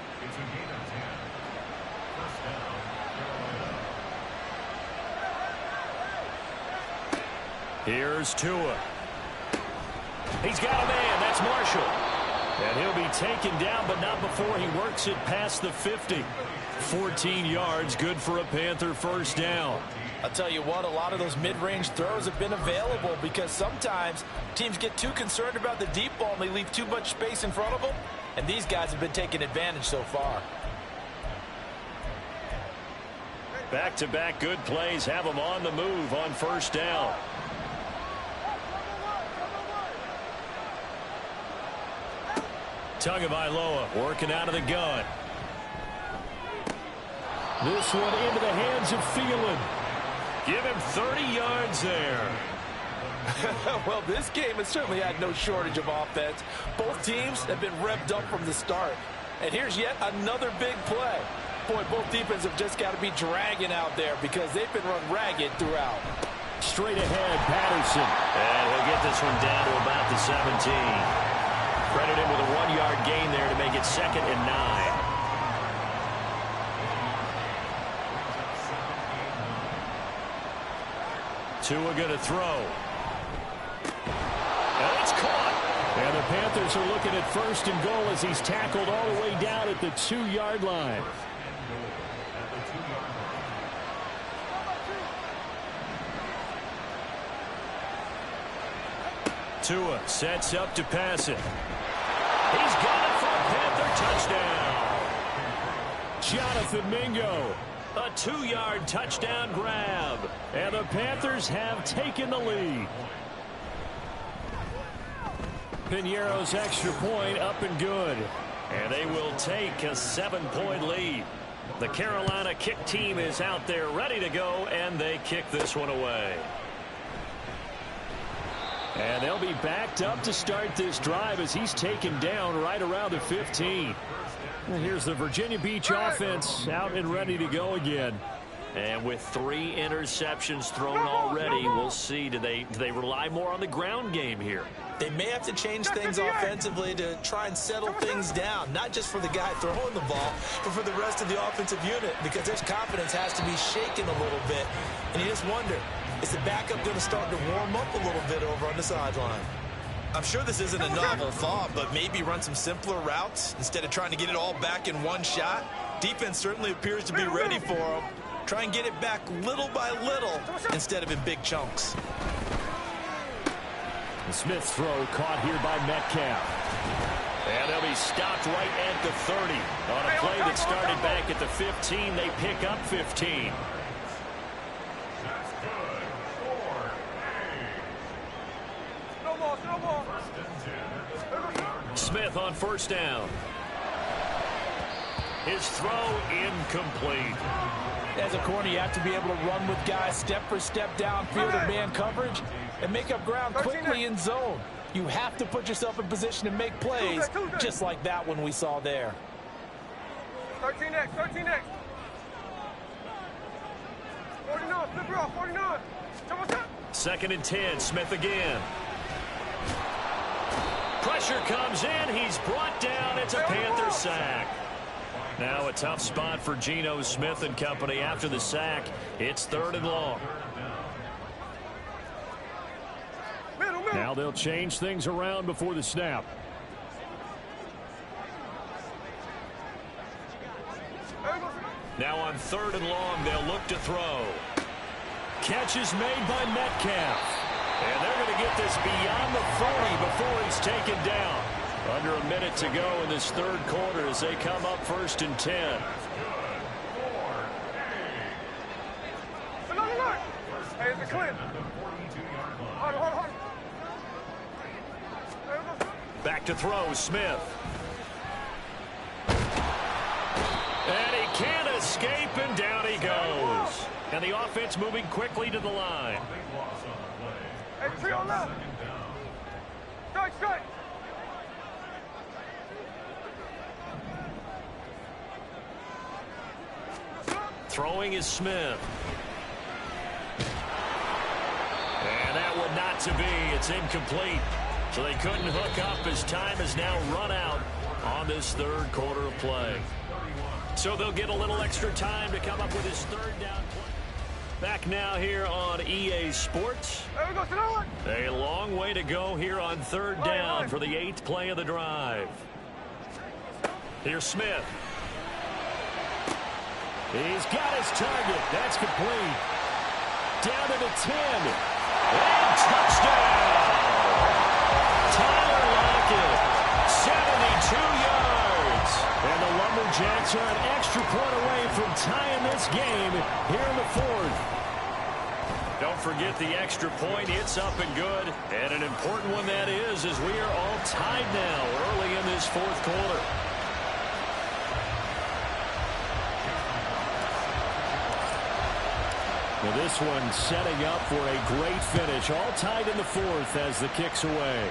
Speaker 1: Here's Tua. He's got a man. That's Marshall. And he'll be taken down, but not before he works it past the 50. 14 yards, good for a Panther first down.
Speaker 2: I'll tell you what, a lot of those mid-range throws have been available because sometimes teams get too concerned about the deep ball and they leave too much space in front of them. And these guys have been taking advantage so far.
Speaker 1: Back-to-back good plays have them on the move on first down. Tagovailoa working out of the gun.
Speaker 3: This one into the hands of Thielen.
Speaker 1: Give him 30 yards there.
Speaker 2: Well, this game has certainly had no shortage of offense. Both teams have been revved up from the start. And here's yet another big play. Boy, both defenses have just got to be dragging out there because they've been run ragged throughout.
Speaker 3: Straight ahead, Patterson.
Speaker 1: And he'll get this one down to about the 17. Credit him with a 1-yard gain there to make it 2nd and 9. Tua going to throw. And it's caught.
Speaker 3: And the Panthers are looking at 1st and goal as he's tackled all the way down at the 2-yard line.
Speaker 1: Tua sets up to pass it. He's got it for a Panther touchdown. Jonathan Mingo. A 2-yard touchdown grab. And the Panthers have taken the lead. Piñeiro's extra point up and good. And they will take a 7-point lead. The Carolina kick team is out there ready to go, and they kick this one away.
Speaker 3: And they'll be backed up to start this drive as he's taken down right around the 15. And here's the Virginia Beach offense out and ready to go again.
Speaker 1: And with 3 interceptions thrown already, we'll see. Do they rely more on the ground game here?
Speaker 4: They may have to change things offensively to try and settle things down, not just for the guy throwing the ball, but for the rest of the offensive unit, because his confidence has to be shaken a little bit. And you just wonder, is the backup going to start to warm up a little bit over on the sideline? I'm sure this isn't a novel thought, but maybe run some simpler routes instead of trying to get it all back in one shot. Defense certainly appears to be ready for him. Try and get it back little by little instead of in big chunks.
Speaker 3: The Smith's throw caught here by Metcalf.
Speaker 1: And they'll be stopped right at the 30. On a play that started back at the 15, they pick up 15. Smith on first down. His throw incomplete.
Speaker 2: As a corner, you have to be able to run with guys step for step downfield in man coverage and make up ground quickly in zone. You have to put yourself in position to make plays just like that one we saw there.
Speaker 5: 13X, 13X. 49, flip her off, 49.
Speaker 1: Second and 10, Smith again. Pressure comes in, he's brought down, it's a Panther sack. Now a tough spot for Geno Smith and company after the sack. It's 3rd and long.
Speaker 3: Now they'll change things around before the snap.
Speaker 1: Now on 3rd and long, they'll look to throw. Catch is made by Metcalf. And they're going to get this beyond the 40 before he's taken down. Under a minute to go in this 3rd quarter as they come up 1st and 10.
Speaker 5: Hey, it's a clip. Hold.
Speaker 1: Back to throw, Smith. And he can't escape, and down he goes. And the offense moving quickly to the line.
Speaker 5: Hey, trio left. Strike.
Speaker 1: Throwing is Smith. And that one not to be. It's incomplete. So they couldn't hook up as time has now run out on this 3rd quarter of play. So they'll get a little extra time to come up with his 3rd down play. Back now here on EA Sports. A long way to go here on 3rd down for the 8th play of the drive. Here's Smith.
Speaker 3: He's got his target. That's complete. Down to the 10. And touchdown. Tyler Lockett, 72 yards. And the Lumberjacks are an extra point away from tying this game here in the 4th.
Speaker 1: Don't forget the extra point. It's up and good. And an important one that is, as we are all tied now early in this 4th quarter.
Speaker 3: Well, this one setting up for a great finish. All tied in the 4th as the kick's away.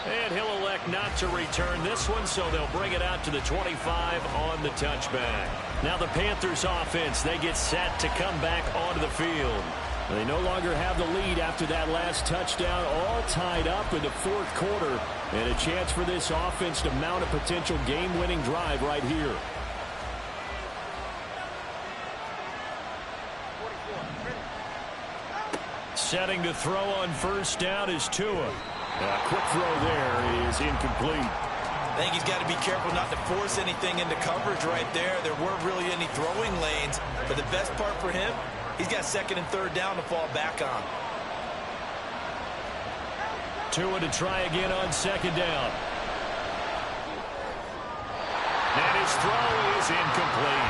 Speaker 1: And he'll elect not to return this one, so they'll bring it out to the 25 on the touchback. Now the Panthers offense, they get set to come back onto the field. They no longer have the lead after that last touchdown, all tied up in the 4th quarter. And a chance for this offense to mount a potential game-winning drive right here. Setting to throw on first down is Tua.
Speaker 3: A quick throw there is incomplete.
Speaker 4: I think he's got to be careful not to force anything into coverage right there. There weren't really any throwing lanes. But the best part for him, he's got 2nd and 3rd down to fall back on.
Speaker 1: Tua to try again on 2nd down. And his throw is incomplete.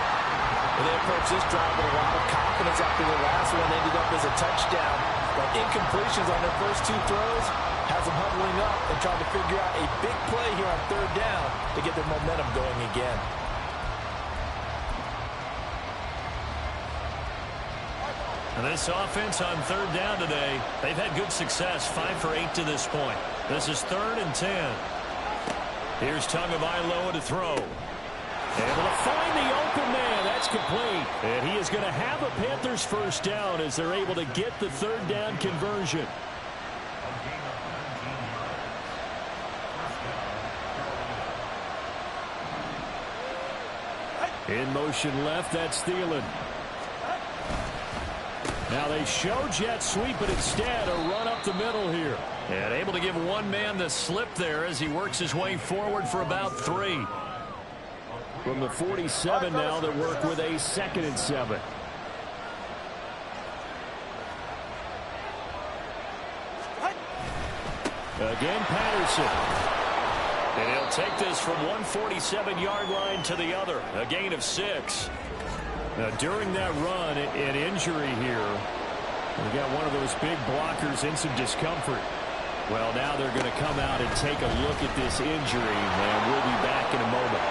Speaker 2: And they approach this drive with a lot of confidence after the last one ended up as a touchdown. But incompletions on their first 2 throws has them huddling up and trying to figure out a big play here on 3rd down to get their momentum going again.
Speaker 1: And this offense on third down today, they've had good success, 5 for 8 to this point. This is 3rd and 10. Here's Tagovailoa to throw. Able to find the open man. That's complete. And he is going to have a Panthers first down as they're able to get the third down conversion. In motion left, that's Thielen. Now they show jet sweep, but instead a run up the middle here. And able to give one man the slip there as he works his way forward for about 3. From the 47 now, they work with a 2nd and 7. Again, Patterson. And he'll take this from 147-yard line to the other. A gain of 6. Now, during that run, an injury here. We got one of those big blockers in some discomfort. Well, now they're going to come out and take a look at this injury, and we'll be back in a moment.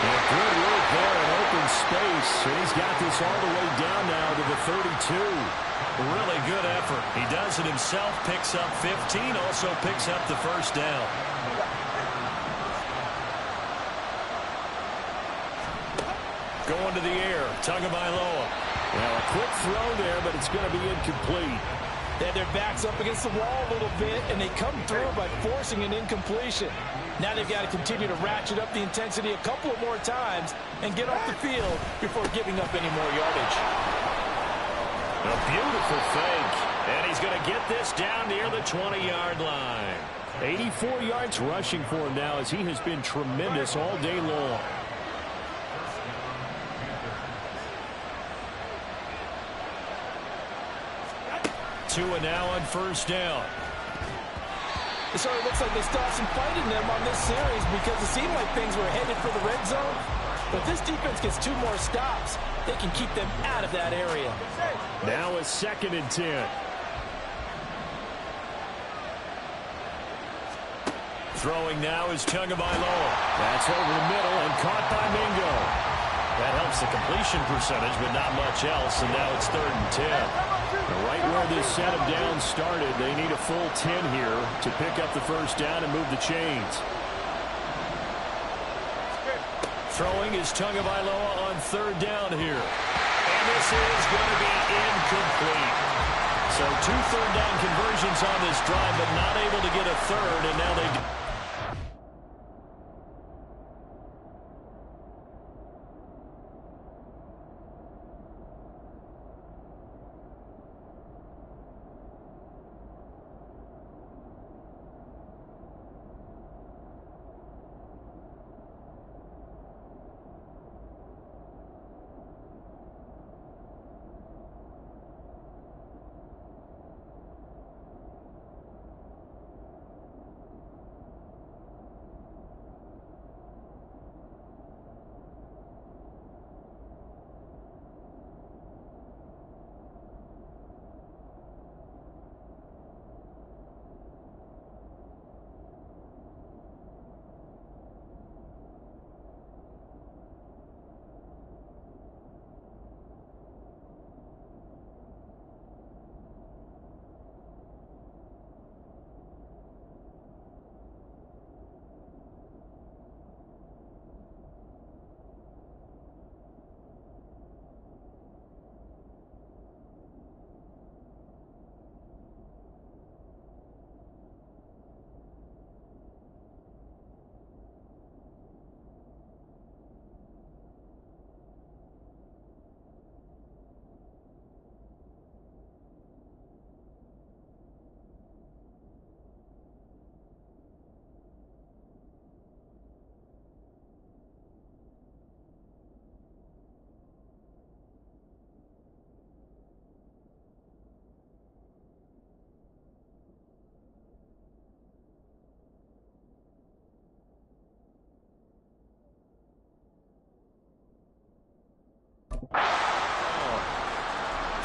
Speaker 1: And good work there in open space. And he's got this all the way down now to the 32. Really good effort. He does it himself, picks up 15, also picks up the first down. Going to the air, Tagovailoa. Well, a quick throw there, but it's going to be incomplete.
Speaker 2: They had their backs up against the wall a little bit, and they come through by forcing an incompletion. Now they've got to continue to ratchet up the intensity a couple of more times and get off the field before giving up any more yardage.
Speaker 1: A beautiful fake, and he's going to get this down near the 20-yard line.
Speaker 3: 84 yards rushing for him now as he has been tremendous all day long.
Speaker 1: Tua now on first down.
Speaker 2: It sort of looks like they still have some fight in them on this series because it seemed like things were headed for the red zone. But this defense gets 2 more stops. They can keep them out of that area.
Speaker 3: Now a 2nd and 10.
Speaker 1: Throwing now is Tagovailoa.
Speaker 3: That's over the middle and caught by Mingo.
Speaker 1: That helps the completion percentage, but not much else, and now it's 3rd and 10.
Speaker 3: Right where this set of downs started, they need a full 10 here to pick up the first down and move the chains.
Speaker 1: Throwing is Tagovailoa on 3rd down here. And this is going to be incomplete. So 2 third down conversions on this drive, but not able to get a third, and now they do.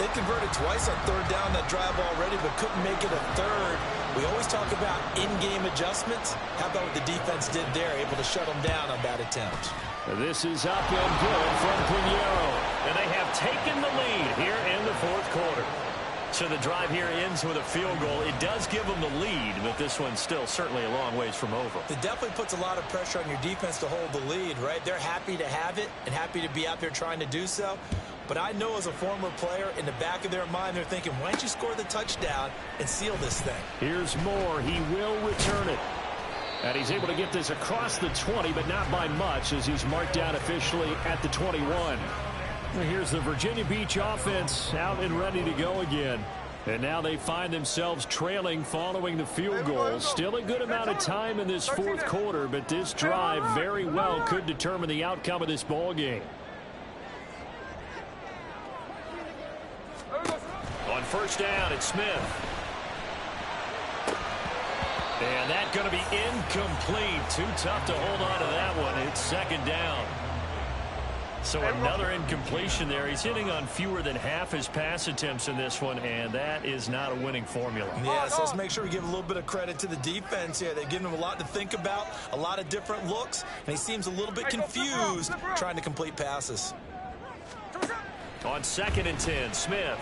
Speaker 4: They converted twice on 3rd down that drive already, but couldn't make it a 3rd. We always talk about in-game adjustments. How about what the defense did there, able to shut them down on that attempt?
Speaker 3: This is up and good from Pinheiro.
Speaker 1: And they have taken the lead here in the 4th quarter. So the drive here ends with a field goal. It does give them the lead, but this one's still certainly a long ways from over.
Speaker 4: It definitely puts a lot of pressure on your defense to hold the lead, right? They're happy to have it and happy to be out there trying to do so. But I know as a former player, in the back of their mind, they're thinking, why don't you score the touchdown and seal this thing?
Speaker 3: Here's Moore. He will return it. And he's able to get this across the 20, but not by much, as he's marked down officially at the 21. Here's the Virginia Beach offense out and ready to go again. And now they find themselves trailing following the field goal. Still a good amount of time in this fourth quarter, but this drive very well could determine the outcome of this ball game.
Speaker 1: On first down, it's Smith. And that's going to be incomplete. Too tough to hold on to that one. It's second down. So another incompletion there. He's hitting on fewer than half his pass attempts in this one, and that is not a winning formula.
Speaker 4: Yeah, so let's make sure we give a little bit of credit to the defense here. They've given him a lot to think about, a lot of different looks, and he seems a little bit confused trying to complete passes.
Speaker 1: On 2nd and 10, Smith.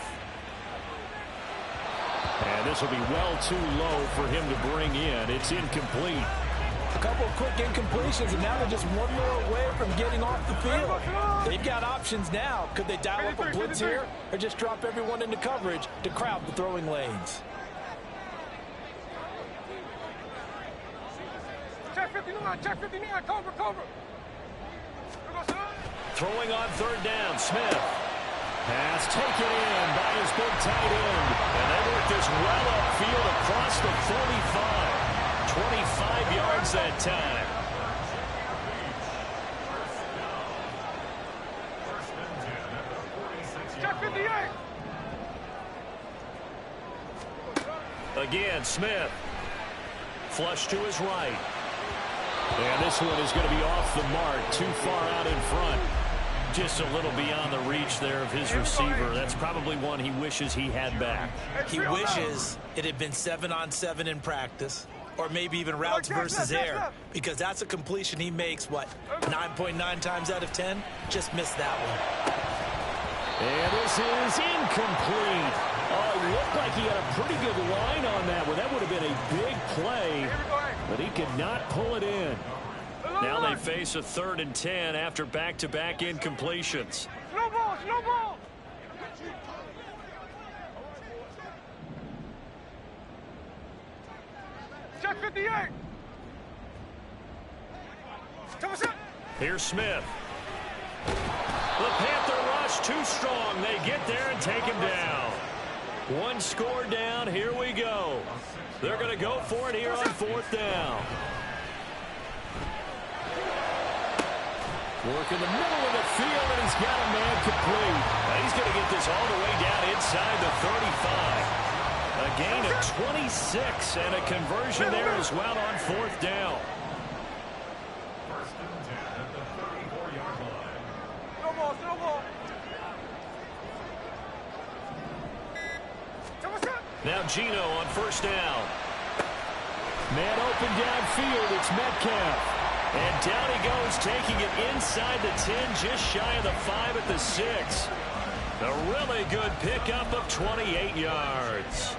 Speaker 3: And this will be well too low for him to bring in. It's incomplete.
Speaker 2: A couple of quick incompletions, and now they're just one more away from getting off the field. They've got options now. Could they dial up a blitz here or just drop everyone into coverage to crowd the throwing lanes?
Speaker 5: Check 59, check 59, cover.
Speaker 1: Throwing on 3rd down, Smith.
Speaker 3: Pass taken in by his big tight end.
Speaker 1: And they work this well upfield across the 45. 25 yards that time.
Speaker 5: Check 58.
Speaker 1: Again, Smith. Flush to his right.
Speaker 3: And this one is going to be off the mark, too far out in front.
Speaker 1: Just a little beyond the reach there of his receiver. That's probably one he wishes he had back.
Speaker 4: He wishes it had been 7-on-7 in practice, or maybe even routes versus air, because that's a completion he makes, 9.9 times out of 10? Just missed that one.
Speaker 3: And this is incomplete. Oh, it looked like he had a pretty good line on that one. That would have been a big play, but he could not pull it in.
Speaker 1: Now they face a 3rd and 10 after back-to-back incompletions.
Speaker 5: No ball. Check 58.
Speaker 1: Here's Smith. The Panther rush too strong. They get there and take him down. One score down. Here we go. They're going to go for it here on 4th down.
Speaker 3: Work in the middle of the field, and he's got a man complete.
Speaker 1: Now he's going to get this all the way down inside the 35. A gain of 26 and a conversion there as well on 4th down.
Speaker 5: No ball.
Speaker 1: Now Gino on 1st down.
Speaker 3: Man open downfield, it's Metcalf.
Speaker 1: And down he goes, taking it inside the 10, just shy of the 5 at the 6. A really good pickup of 28 yards.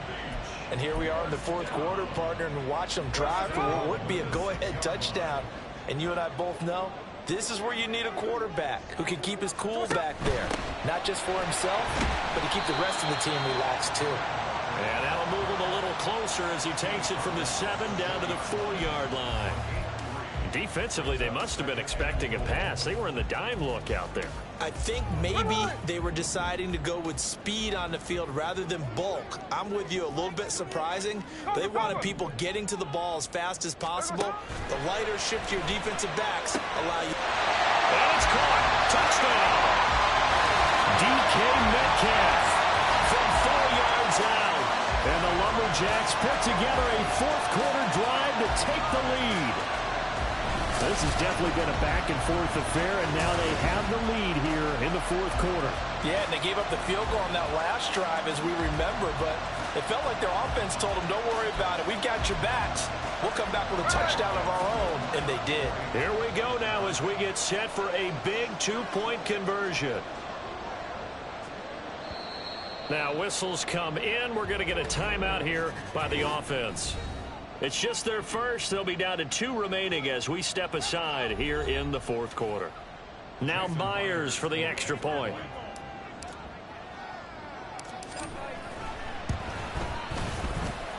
Speaker 2: And here we are in the 4th quarter, partner, and watch them drive for what would be a go-ahead touchdown. And you and I both know this is where you need a quarterback who can keep his cool back there. Not just for himself, but to keep the rest of the team relaxed, too.
Speaker 1: And that'll move him a little closer as he takes it from the 7 down to the 4-yard line. Defensively, they must have been expecting a pass. They were in the dime look out there.
Speaker 4: I think maybe they were deciding to go with speed on the field rather than bulk. I'm with you, a little bit surprising. They wanted people getting to the ball as fast as possible. The lighter shift your defensive backs allow you.
Speaker 1: And it's caught. Touchdown.
Speaker 3: DK Metcalf
Speaker 1: From 4 yards out.
Speaker 3: and the Lumberjacks put together a 4th quarter drive to take the lead. This has definitely been a back-and-forth affair, and now they have the lead here in the 4th quarter.
Speaker 2: Yeah, and they gave up the field goal on that last drive, as we remember, but it felt like their offense told them, don't worry about it. We've got your backs. We'll come back with a touchdown of our own, and they did.
Speaker 1: Here we go now as we get set for a big 2-point conversion.
Speaker 3: Now whistles come in. We're going to get a timeout here by the offense. It's just their first. They'll be down to 2 remaining as we step aside here in the fourth quarter. Now Myers for the extra point.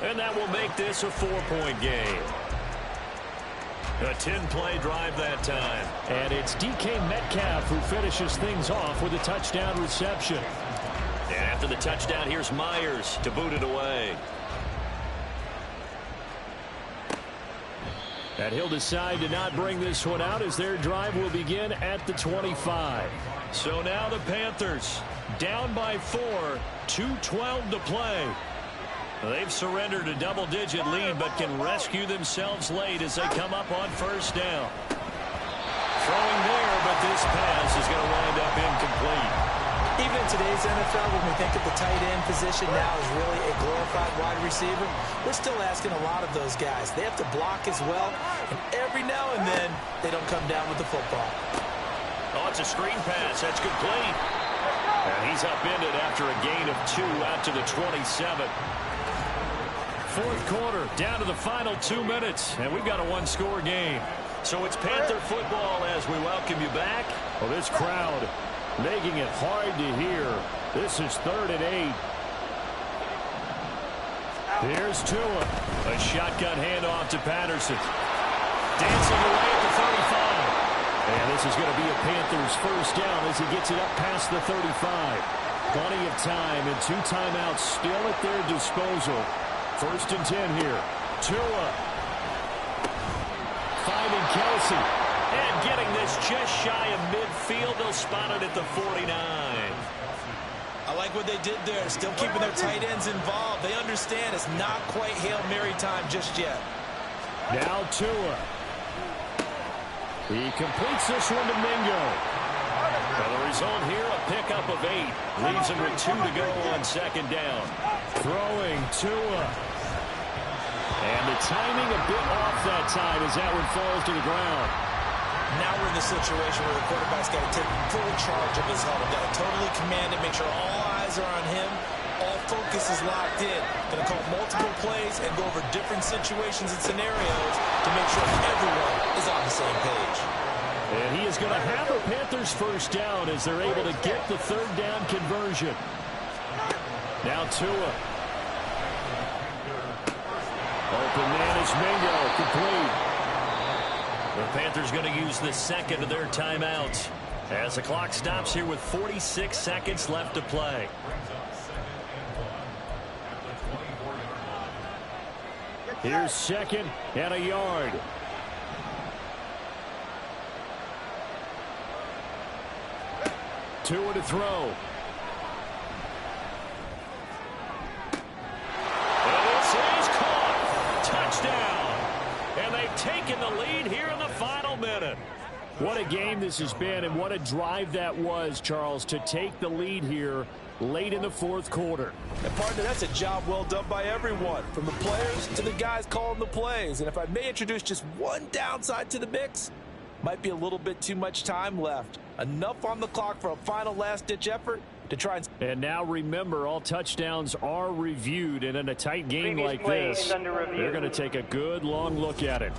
Speaker 3: And that will make this a 4-point game. A 10-play drive that time. And it's DK Metcalf who finishes things off with a touchdown reception. And after the touchdown, here's Myers to boot it away. And he'll decide to not bring this one out as their drive will begin at the 25. So now the Panthers down by 4, 2:12 to play. They've surrendered a double-digit lead but can rescue themselves late as they come up on first down. Throwing there, but this pass is going to wind up incomplete.
Speaker 4: Even in today's NFL, when we think of the tight end position now as really a glorified wide receiver, we're still asking a lot of those guys. They have to block as well, and every now and then they don't come down with the football.
Speaker 3: Oh, it's a screen pass. That's complete. And he's upended after a gain of 2 out to the 27. Fourth quarter, down to the final 2 minutes, and we've got a 1-score game. So it's Panther football as we welcome you back. Well, this crowd making it hard to hear. This is 3rd and 8. Here's Tua. A shotgun handoff to Patterson. Dancing away at the 35. And this is going to be a Panthers first down as he gets it up past the 35. Plenty of time and 2 timeouts still at their disposal. 1st and 10 here. Tua. Finding Kelsey. And getting this just shy of midfield. They'll spot it at the 49.
Speaker 4: I like what they did there. Still keeping their tight ends involved. They understand it's not quite Hail Mary time just yet.
Speaker 3: Now Tua. He completes this one to Mingo. And the result here, a pickup of 8. Leaves him with 2 to go on 2nd down. Throwing Tua. And the timing a bit off that time as that one falls to the ground.
Speaker 4: Now we're in the situation where the quarterback's got to take full charge of his huddle. Got to totally command it, make sure all eyes are on him. All focus is locked in. Going to call multiple plays and go over different situations and scenarios to make sure everyone is on the same page.
Speaker 3: And he is going to have a Panthers first down as they're able to get the 3rd down conversion. Now Tua. Open man is Mingo, complete. The Panthers going to use the 2nd of their timeouts as the clock stops here with 46 seconds left to play. Here's 2nd and a yard. Tua to throw. And they've taken the lead here in the final minute. What a game this has been, and what a drive that was, Charles, to take the lead here late in the 4th quarter.
Speaker 2: And partner, that's a job well done by everyone, from the players to the guys calling the plays. And if I may introduce just one downside to the mix, might be a little bit too much time left. Enough on the clock for a final last-ditch effort to try
Speaker 3: and now remember, all touchdowns are reviewed, and in a tight game like this, they're going to take a good long look at it.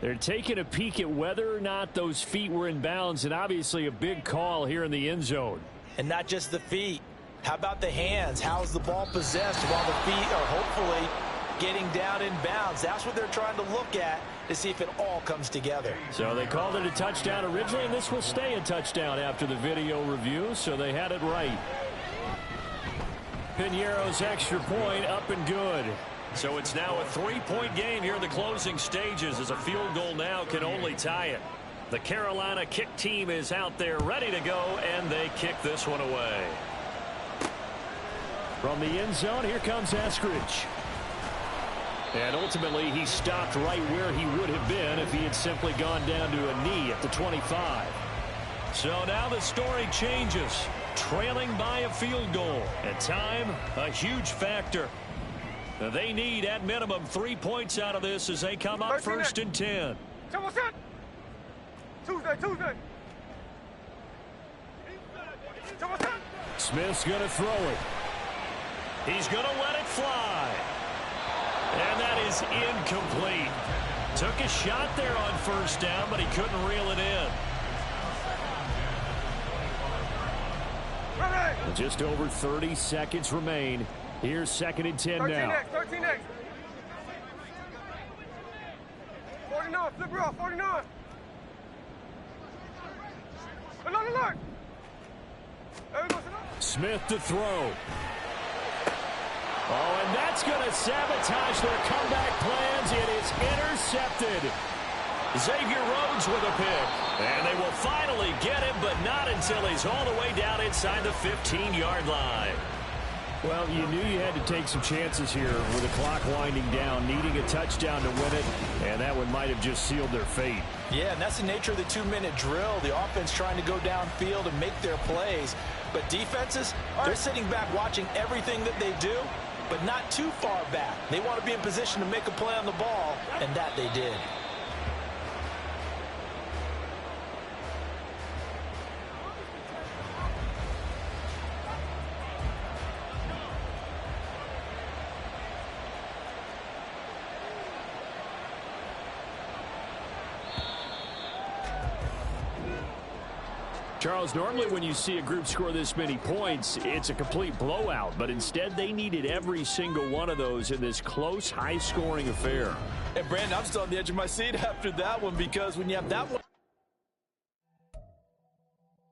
Speaker 3: They're taking a peek at whether or not those feet were in bounds, and obviously a big call here in the end zone.
Speaker 4: And not just the feet. How about the hands? How's the ball possessed while the feet are hopefully getting down in bounds? That's what they're trying to look at to see if it all comes together.
Speaker 3: So they called it a touchdown originally, and this will stay a touchdown after the video review, so they had it right. Piñeiro's extra point up and good. So it's now a 3-point game here in the closing stages as a field goal now can only tie it. The Carolina kick team is out there ready to go, and they kick this one away. From the end zone, here comes Eskridge. And ultimately, he stopped right where he would have been if he had simply gone down to a knee at the 25. So now the story changes. Trailing by a field goal. And time, a huge factor. They need, at minimum, 3 points out of this as they come up 1st and 10.
Speaker 5: Tuesday.
Speaker 1: Smith's going to throw it. He's going to let it fly. And that is incomplete. Took a shot there on first down, but he couldn't reel it in. Just over 30 seconds remain. Here's 2nd and 10 now.
Speaker 5: 13X. 49, flip it off, 49. Look.
Speaker 1: Smith to throw. Oh, and that's going to sabotage their comeback plans. It is intercepted. Xavier Rhodes with a pick. And they will finally get him, but not until he's all the way down inside the 15-yard line.
Speaker 3: Well, you knew you had to take some chances here with the clock winding down, needing a touchdown to win it, and that one might have just sealed their fate.
Speaker 2: Yeah, and that's the nature of the 2-minute drill. The offense trying to go downfield and make their plays. But defenses, they're sitting back watching everything that they do, but not too far back. They want to be in position to make a play on the ball, and that they did.
Speaker 3: Charles, normally when you see a group score this many points, it's a complete blowout. But instead, they needed every single one of those in this close, high-scoring affair.
Speaker 2: And, Brandon, I'm still on the edge of my seat after that one because when you have that one.